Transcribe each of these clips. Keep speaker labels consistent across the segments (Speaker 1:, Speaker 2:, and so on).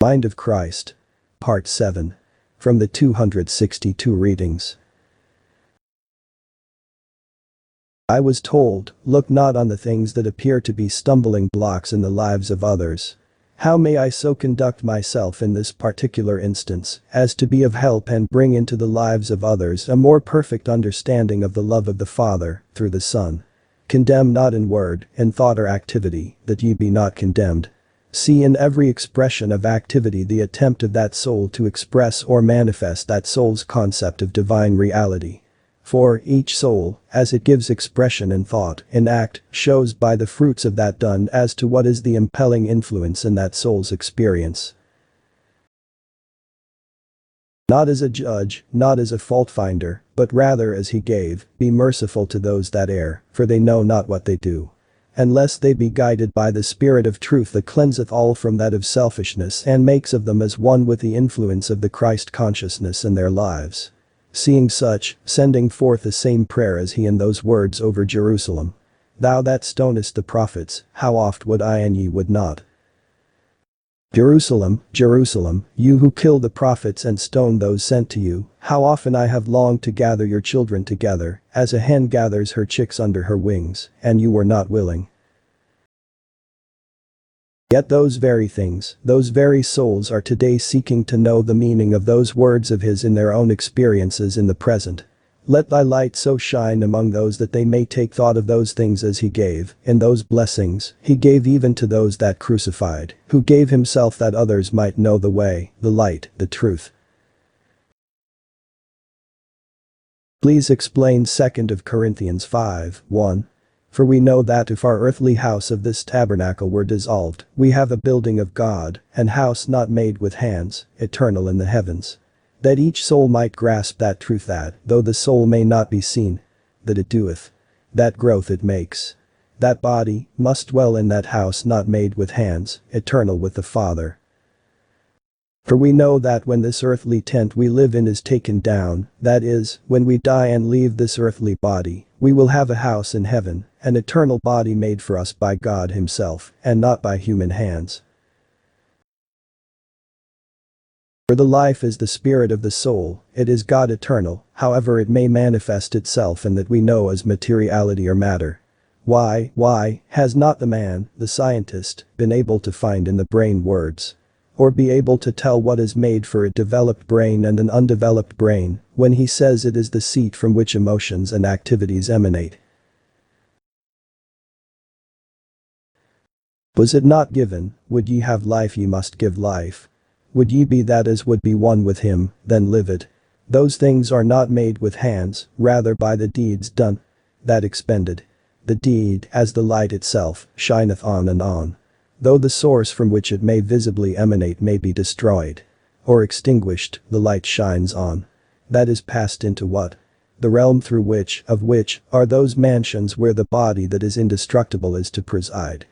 Speaker 1: Mind of Christ. Part 7. From the 262 readings. I was told, look not on the things that appear to be stumbling blocks in the lives of others. How may I so conduct myself in this particular instance as to be of help and bring into the lives of others a more perfect understanding of the love of the Father through the Son? Condemn not in word, in thought or activity, that ye be not condemned. See in every expression of activity the attempt of that soul to express or manifest that soul's concept of divine reality. For each soul, as it gives expression in thought, in act, shows by the fruits of that done as to what is the impelling influence in that soul's experience. Not as a judge, not as a fault finder, but rather as he gave, be merciful to those that err, for they know not what they do. Unless they be guided by the Spirit of truth that cleanseth all from that of selfishness and makes of them as one with the influence of the Christ consciousness in their lives. Seeing such, sending forth the same prayer as he in those words over Jerusalem. Thou that stonest the prophets, how oft would I and ye would not. Jerusalem, Jerusalem, you who kill the prophets and stone those sent to you, how often I have longed to gather your children together, as a hen gathers her chicks under her wings, and you were not willing. Yet those very things, those very souls are today seeking to know the meaning of those words of his in their own experiences in the present. Let thy light so shine among those that they may take thought of those things as he gave, in those blessings, he gave even to those that crucified, who gave himself that others might know the way, the light, the truth. Please explain 2 Corinthians 5:1. For we know that if our earthly house of this tabernacle were dissolved, we have a building of God, an house not made with hands, eternal in the heavens. That each soul might grasp that truth that, though the soul may not be seen, that it doeth, that growth it makes. That body must dwell in that house not made with hands, eternal with the Father. For we know that when this earthly tent we live in is taken down, that is, when we die and leave this earthly body, we will have a house in heaven, an eternal body made for us by God himself, and not by human hands. For the life is the spirit of the soul, it is God eternal, however it may manifest itself in that we know as materiality or matter. Why has not the man, the scientist, been able to find in the brain words? Or be able to tell what is made for a developed brain and an undeveloped brain, when he says it is the seat from which emotions and activities emanate? Was it not given, would ye have life ye must give life. Would ye be that as would be one with him, then live it. Those things are not made with hands, rather by the deeds done. That expended. The deed, as the light itself, shineth on and on. Though the source from which it may visibly emanate may be destroyed. Or extinguished, the light shines on. That is passed into what? The realm through which, of which, are those mansions where the body that is indestructible is to preside.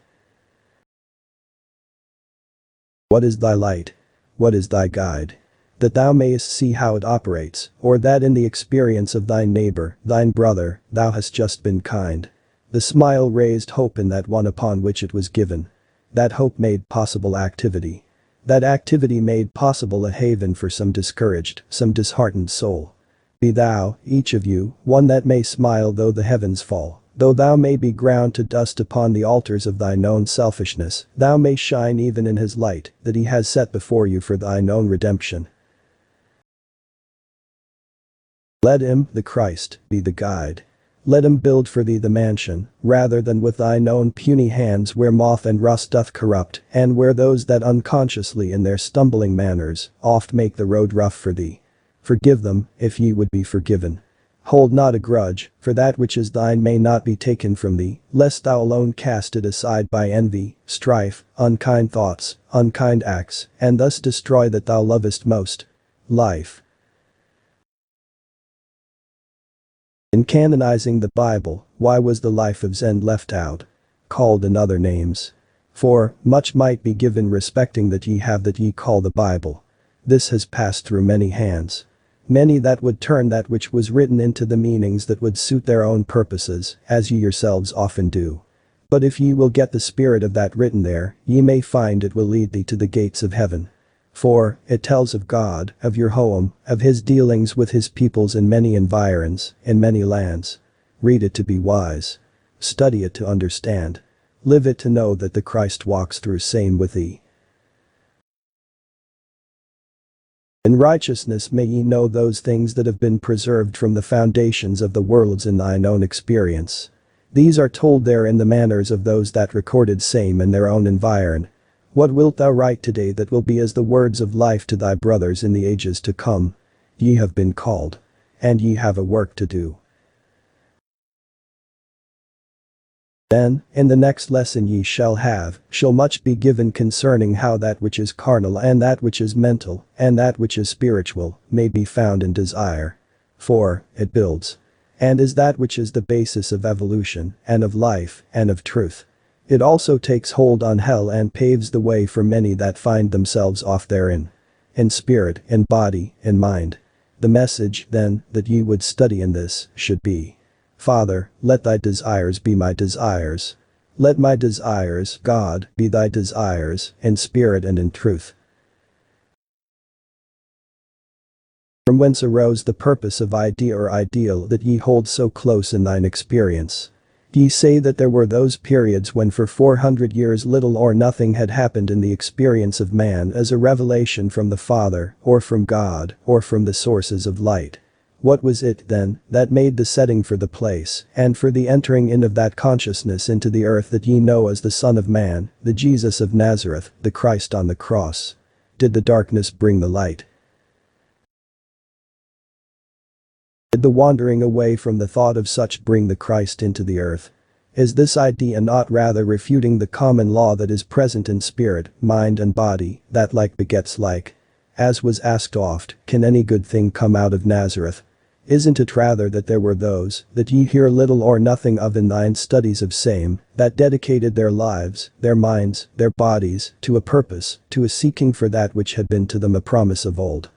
Speaker 1: What is thy light? What is thy guide? That thou mayest see how it operates, or that in the experience of thine neighbor, thine brother, thou hast just been kind. The smile raised hope in that one upon which it was given. That hope made possible activity. That activity made possible a haven for some discouraged, some disheartened soul. Be thou, each of you, one that may smile though the heavens fall. Though thou may be ground to dust upon the altars of thine own selfishness, thou may shine even in his light that he has set before you for thine own redemption. Let him, the Christ, be the guide. Let him build for thee the mansion, rather than with thine own puny hands where moth and rust doth corrupt, and where those that unconsciously in their stumbling manners, oft make the road rough for thee. Forgive them, if ye would be forgiven. Hold not a grudge, for that which is thine may not be taken from thee, lest thou alone cast it aside by envy, strife, unkind thoughts, unkind acts, and thus destroy that thou lovest most, life. In canonizing the Bible, why was the life of Zend left out? Called in other names. For, much might be given respecting that ye have that ye call the Bible. This has passed through many hands. Many that would turn that which was written into the meanings that would suit their own purposes, as ye yourselves often do. But if ye will get the spirit of that written there, ye may find it will lead thee to the gates of heaven. For, it tells of God, of your home, of his dealings with his peoples in many environs, in many lands. Read it to be wise. Study it to understand. Live it to know that the Christ walks through same with thee. In righteousness may ye know those things that have been preserved from the foundations of the worlds in thine own experience. These are told there in the manners of those that recorded same in their own environ. What wilt thou write today that will be as the words of life to thy brothers in the ages to come? Ye have been called. And ye have a work to do. Then, in the next lesson ye shall much be given concerning how that which is carnal and that which is mental, and that which is spiritual, may be found in desire. For, it builds. And is that which is the basis of evolution, and of life, and of truth. It also takes hold on hell and paves the way for many that find themselves off therein. In spirit, in body, in mind. The message, then, that ye would study in this, should be: Father, let thy desires be my desires. Let my desires, God, be thy desires, in spirit and in truth. From whence arose the purpose of idea or ideal that ye hold so close in thine experience? Ye say that there were those periods when for 400 years little or nothing had happened in the experience of man as a revelation from the Father, or from God, or from the sources of light. What was it, then, that made the setting for the place, and for the entering in of that consciousness into the earth that ye know as the Son of Man, the Jesus of Nazareth, the Christ on the cross? Did the darkness bring the light? Did the wandering away from the thought of such bring the Christ into the earth? Is this idea not rather refuting the common law that is present in spirit, mind and body, that like begets like? As was asked oft, can any good thing come out of Nazareth? Isn't it rather that there were those, that ye hear little or nothing of in thine studies of same, that dedicated their lives, their minds, their bodies, to a purpose, to a seeking for that which had been to them a promise of old?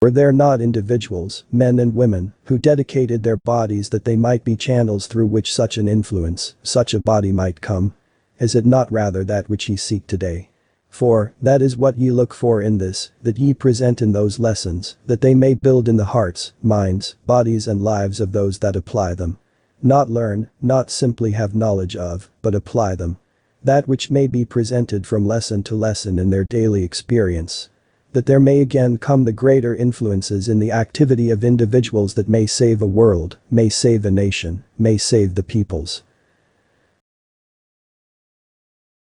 Speaker 1: Were there not individuals, men and women, who dedicated their bodies that they might be channels through which such an influence, such a body might come? Is it not rather that which ye seek today? For, that is what ye look for in this, that ye present in those lessons, that they may build in the hearts, minds, bodies and lives of those that apply them. Not learn, not simply have knowledge of, but apply them. That which may be presented from lesson to lesson in their daily experience. That there may again come the greater influences in the activity of individuals that may save a world, may save a nation, may save the peoples.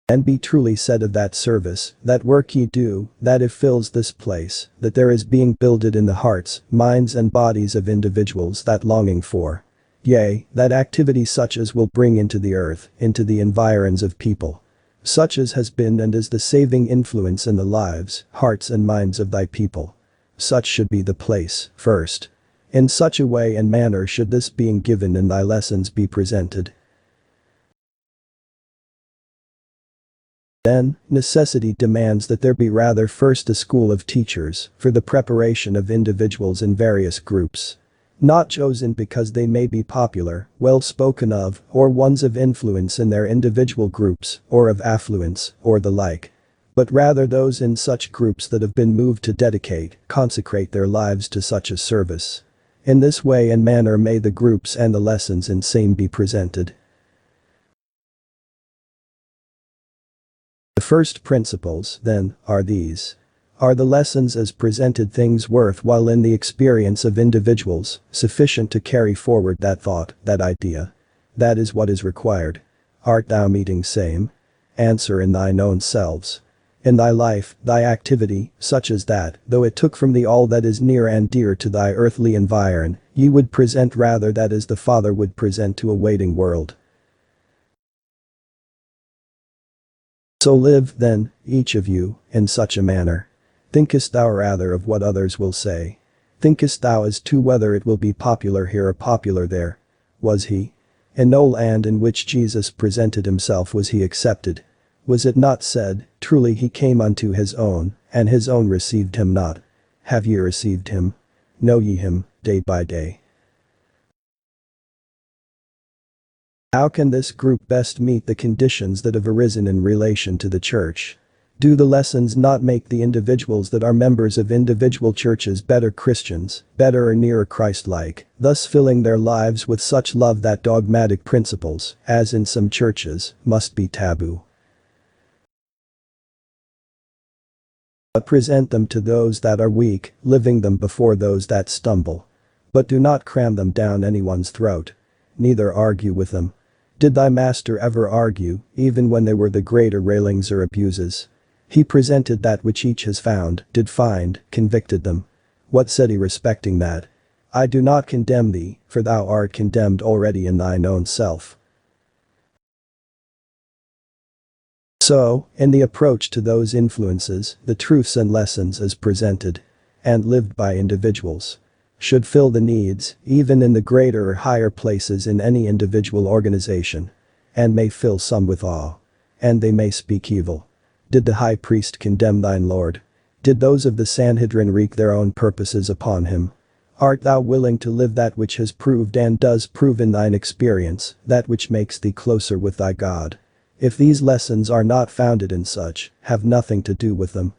Speaker 1: And be truly said of that service, that work ye do, that it fills this place, that there is being builded in the hearts, minds and bodies of individuals that longing for. Yea, that activity such as will bring into the earth, into the environs of people. Such as has been and is the saving influence in the lives, hearts and minds of thy people. Such should be the place, first. In such a way and manner should this being given in thy lessons be presented. Then, necessity demands that there be rather first a school of teachers for the preparation of individuals in various groups. Not chosen because they may be popular, well spoken of, or ones of influence in their individual groups, or of affluence, or the like. But rather those in such groups that have been moved to dedicate, consecrate their lives to such a service. In this way and manner may the groups and the lessons in same be presented. The first principles, then, are these. Are the lessons as presented things worthwhile in the experience of individuals, sufficient to carry forward that thought, that idea? That is what is required. Art thou meeting same? Answer in thine own selves. In thy life, thy activity, such as that, though it took from thee all that is near and dear to thy earthly environ, ye would present rather that as the Father would present to a waiting world. So live, then, each of you, in such a manner. Thinkest thou rather of what others will say? Thinkest thou as to whether it will be popular here or popular there? Was he? In no land in which Jesus presented himself was he accepted. Was it not said, truly he came unto his own, and his own received him not? Have ye received him? Know ye him, day by day? How can this group best meet the conditions that have arisen in relation to the church? Do the lessons not make the individuals that are members of individual churches better Christians, better or nearer Christ-like, thus filling their lives with such love that dogmatic principles, as in some churches, must be taboo? But present them to those that are weak, living them before those that stumble. But do not cram them down anyone's throat. Neither argue with them. Did thy master ever argue, even when they were the greater railings or abuses? He presented that which each has found, did find, convicted them. What said he respecting that? I do not condemn thee, for thou art condemned already in thine own self. So, in the approach to those influences, the truths and lessons as presented and lived by individuals should fill the needs, even in the greater or higher places in any individual organization, and may fill some with awe. And they may speak evil. Did the high priest condemn thine Lord? Did those of the Sanhedrin wreak their own purposes upon him? Art thou willing to live that which has proved and does prove in thine experience, that which makes thee closer with thy God? If these lessons are not founded in such, have nothing to do with them.